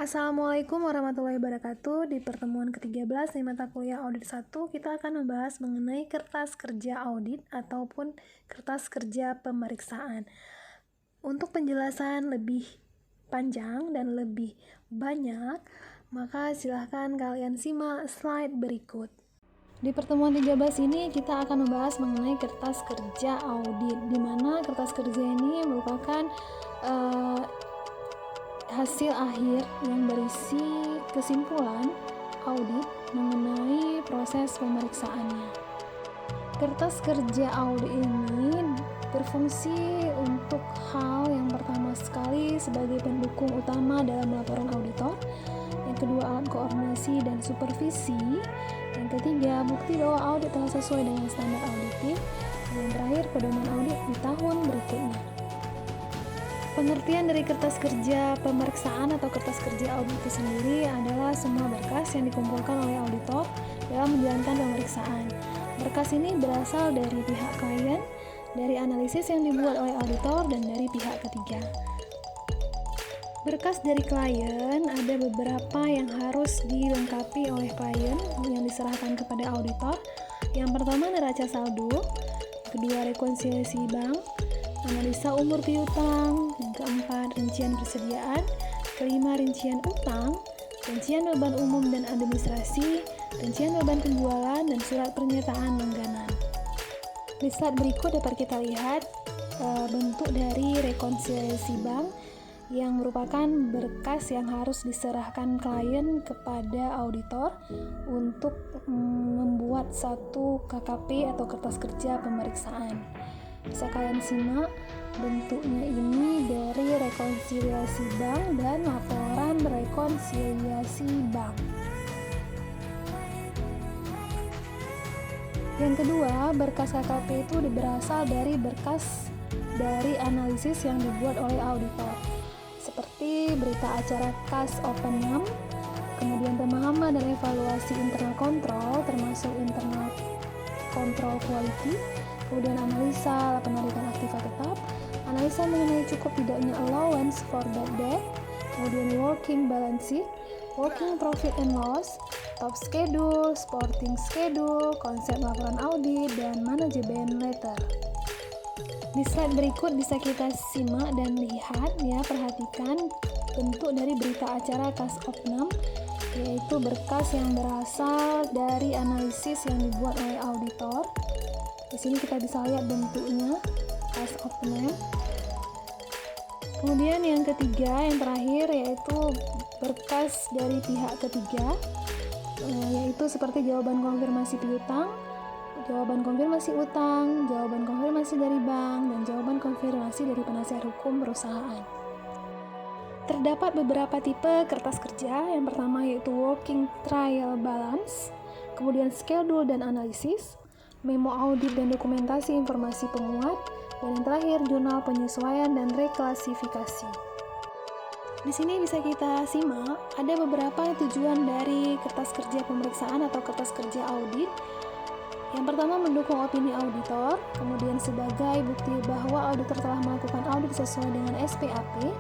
Assalamualaikum warahmatullahi wabarakatuh. Di pertemuan ke-13 di mata kuliah Audit 1, kita akan membahas mengenai kertas kerja audit ataupun kertas kerja pemeriksaan. Untuk penjelasan lebih panjang dan lebih banyak, maka silahkan kalian simak slide berikut. Di pertemuan 13 ini kita akan membahas mengenai kertas kerja audit, di mana kertas kerja ini merupakan hasil akhir yang berisi kesimpulan audit mengenai proses pemeriksaannya. Kertas kerja audit ini berfungsi untuk hal yang pertama sekali sebagai pendukung utama dalam laporan auditor, yang kedua alat koordinasi dan supervisi, yang ketiga bukti bahwa audit telah sesuai dengan standar auditing, dan yang terakhir pedoman audit di tahun berikutnya. Pengertian dari kertas kerja pemeriksaan atau kertas kerja audit itu sendiri adalah semua berkas yang dikumpulkan oleh auditor dalam menjalankan pemeriksaan. Berkas ini berasal dari pihak klien, dari analisis yang dibuat oleh auditor, dan dari pihak ketiga. Berkas dari klien ada beberapa yang harus dilengkapi oleh klien yang diserahkan kepada auditor. Yang pertama neraca saldo, kedua rekonsiliasi bank, analisa umur piutang, yang keempat rincian persediaan, kelima rincian utang, rincian beban umum dan administrasi, rincian beban penjualan, dan surat pernyataan langganan. Di slide berikut dapat kita lihat bentuk dari rekonsiliasi bank yang merupakan berkas yang harus diserahkan klien kepada auditor untuk membuat satu KKP atau kertas kerja pemeriksaan. Bisa kalian simak bentuknya ini dari rekonsiliasi bank dan laporan rekonsiliasi bank. Yang kedua, berkas KKP itu berasal dari berkas dari analisis yang dibuat oleh auditor, seperti berita acara Kas Opening, kemudian pemahaman dan evaluasi internal kontrol termasuk internal kontrol quality, kemudian analisa penarikan aktiva tetap, analisa mengenai cukup tidaknya allowance for bad debt, kemudian working balance sheet, working profit and loss, top schedule, supporting schedule, konsep laporan audit, dan manajemen letter. Di slide berikut bisa kita simak dan lihat ya, perhatikan bentuk dari berita acara Kas Opnam, yaitu berkas yang berasal dari analisis yang dibuat oleh auditor. Di sini kita bisa lihat bentuknya Kas Opnam. Kemudian yang ketiga, yang terakhir, yaitu berkas dari pihak ketiga, yaitu seperti jawaban konfirmasi piutang, jawaban konfirmasi utang, jawaban konfirmasi dari bank, dan jawaban konfirmasi dari penasihat hukum perusahaan. Terdapat beberapa tipe kertas kerja. Yang pertama yaitu working trial balance, kemudian schedule dan analisis, memo audit dan dokumentasi informasi penguat, dan yang terakhir jurnal penyesuaian dan reklasifikasi. Di sini bisa kita simak ada beberapa tujuan dari kertas kerja pemeriksaan atau kertas kerja audit. Yang pertama mendukung opini auditor, kemudian sebagai bukti bahwa auditor telah melakukan audit sesuai dengan SPAP,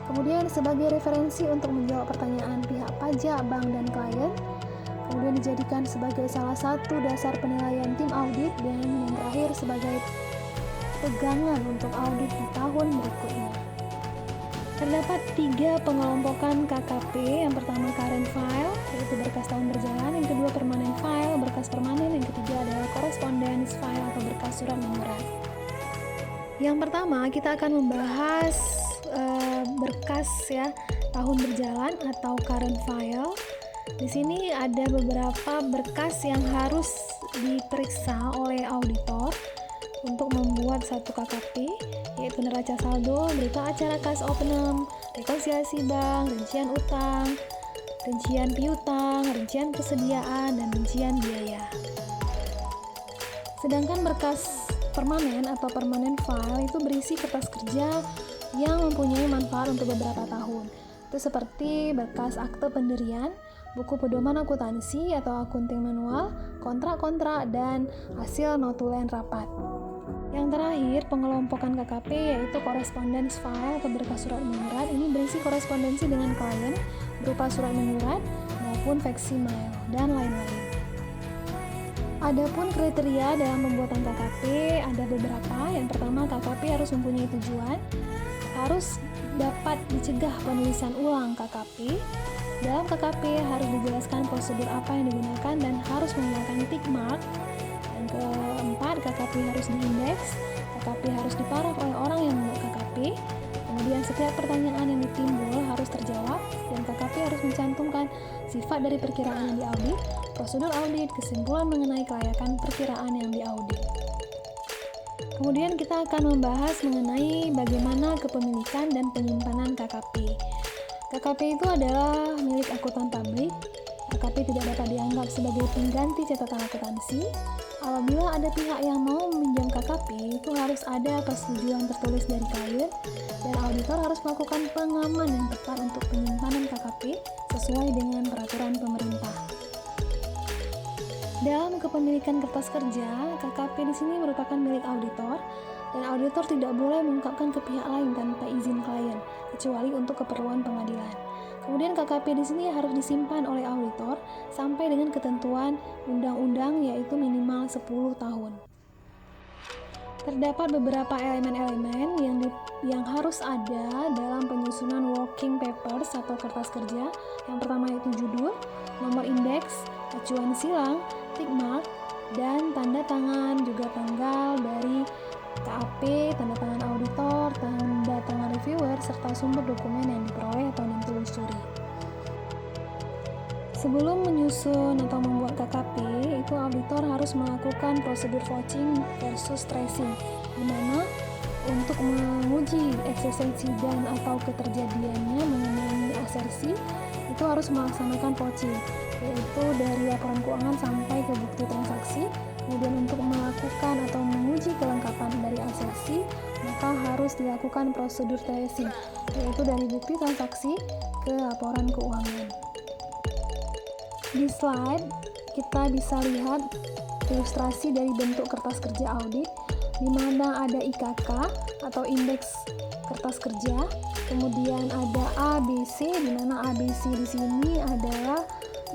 kemudian sebagai referensi untuk menjawab pertanyaan pihak pajak, bank, dan klien, kemudian dijadikan sebagai salah satu dasar penilaian tim audit, dan yang terakhir sebagai pegangan untuk audit di tahun berikutnya. Terdapat 3 pengelompokan KKP. Yang pertama current file, yaitu berkas tahun berjalan. Yang kedua permanent file, berkas permanen. Yang ketiga adalah correspondence file atau berkas surat menyurat. Yang pertama kita akan membahas berkas ya tahun berjalan atau current file. Di sini ada beberapa berkas yang harus diperiksa oleh auditor untuk membuat satu KKP, yaitu neraca saldo, berita acara Kas Opening, rekonsiliasi bank, rincian utang, rincian piutang, rincian persediaan, dan rincian biaya. Sedangkan berkas permanen atau permanent file itu berisi kertas kerja yang mempunyai manfaat untuk beberapa tahun. Itu seperti berkas akte pendirian, buku pedoman akuntansi atau akunting manual, kontrak-kontrak, dan hasil notulen rapat. Yang terakhir, pengelompokan KKP yaitu correspondence file atau berkas surat menyurat. Ini berisi korespondensi dengan klien, berupa surat menyurat maupun facsimile dan lain-lain. Adapun kriteria dalam pembuatan KKP ada beberapa. Yang pertama, KKP harus mempunyai tujuan, harus dapat dicegah penulisan ulang KKP. Dalam KKP harus dijelaskan prosedur apa yang digunakan dan harus menggunakan tick mark. Yang keempat, KKP harus diindeks, KKP harus diparaf oleh orang yang membuat KKP. Kemudian setiap pertanyaan yang ditimbul harus terjawab, dan KKP harus mencantumkan sifat dari perkiraan yang diaudit, prosedur audit, kesimpulan mengenai kelayakan perkiraan yang diaudit. Kemudian kita akan membahas mengenai bagaimana kepemilikan dan penyimpanan KKP. KKP itu adalah milik akuntan publik. KKP tidak dapat dianggap sebagai pengganti catatan akuntansi. Apabila ada pihak yang mau meminjam KKP, itu harus ada persetujuan tertulis dari klien, dan auditor harus melakukan pengaman yang tepat untuk penyimpanan KKP sesuai dengan peraturan pemerintah. Dalam kepemilikan kertas kerja, KKP di sini merupakan milik auditor, dan auditor tidak boleh mengungkapkan ke pihak lain tanpa izin klien, kecuali untuk keperluan pengadilan. Kemudian KKP di sini harus disimpan oleh auditor sampai dengan ketentuan undang-undang, yaitu minimal 10 tahun. Terdapat beberapa elemen-elemen yang harus ada dalam penyusunan working papers atau kertas kerja. Yang pertama yaitu judul, nomor indeks, acuan silang, tick mark, dan tanda tangan, juga tanggal dari KAP, tanda tangan auditor, tanda tangan reviewer, serta sumber dokumen yang diperoleh atau ditelusuri. Sebelum menyusun atau membuat KKP, itu auditor harus melakukan prosedur vouching versus tracing, di mana untuk menguji eksistensi dan atau keterjadiannya mengenai asersi, itu harus melaksanakan vouching, yaitu dari laporan keuangan sampai ke bukti transaksi. Kemudian untuk melakukan atau menguji kelengkapan dari asersi, maka harus dilakukan prosedur tracing, yaitu dari bukti transaksi ke laporan keuangan. Di slide kita bisa lihat ilustrasi dari bentuk kertas kerja audit, di mana ada IKK atau indeks kertas kerja, kemudian ada ABC, di mana ABC di sini adalah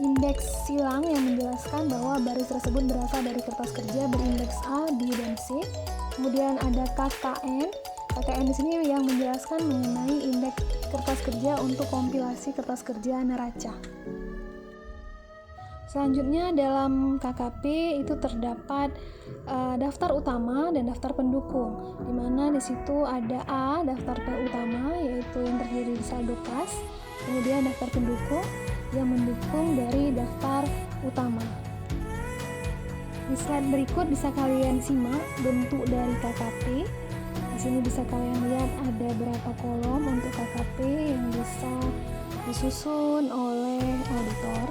indeks silang yang menjelaskan bahwa baris tersebut berasal dari kertas kerja berindeks A, B, dan C. Kemudian ada KKN. KKN di sini yang menjelaskan mengenai indeks kertas kerja untuk kompilasi kertas kerja neraca. Selanjutnya dalam KKP itu terdapat daftar utama dan daftar pendukung, di mana di situ ada A, daftar utama, yaitu yang terdiri di saldo kas, kemudian daftar pendukung yang mendukung dari daftar utama. Di slide berikut bisa kalian simak bentuk dari KKP. Di sini bisa kalian lihat ada berapa kolom untuk KKP yang bisa disusun oleh auditor.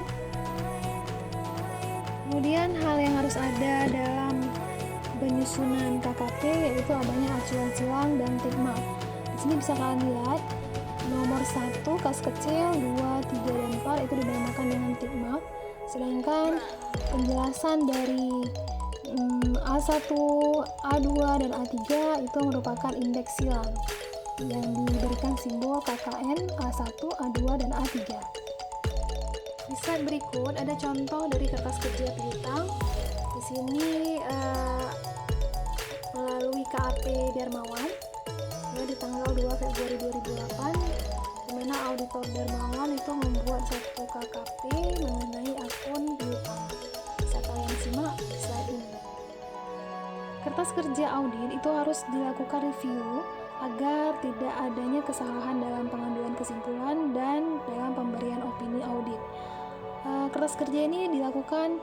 Kemudian hal yang harus ada dalam penyusunan KKP yaitu adanya acuan silang dan tick mark. Di sini bisa kalian lihat nomor 1 kas kecil, 2, 3, dan 4 itu dinamakan dengan tick mark. Sedangkan penjelasan dari A1, A2, dan A3 itu merupakan indeks silang yang diberikan simbol KKN A1, A2, dan A3. Di slide berikut ada contoh dari kertas kerja piutang. Di sini melalui KAP Darmawan ya, di tanggal 2 Februari 2008, di mana auditor Darmawan itu membuat satu KKP mengenai akun piutang. Bisa kalian simak di slide ini. Kertas kerja audit itu harus dilakukan review agar tidak adanya kesalahan dalam pengambilan kesimpulan dan dalam pemberian opini audit. Kertas kerja ini dilakukan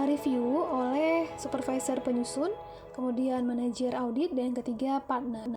review oleh supervisor penyusun, kemudian manajer audit, dan ketiga partner.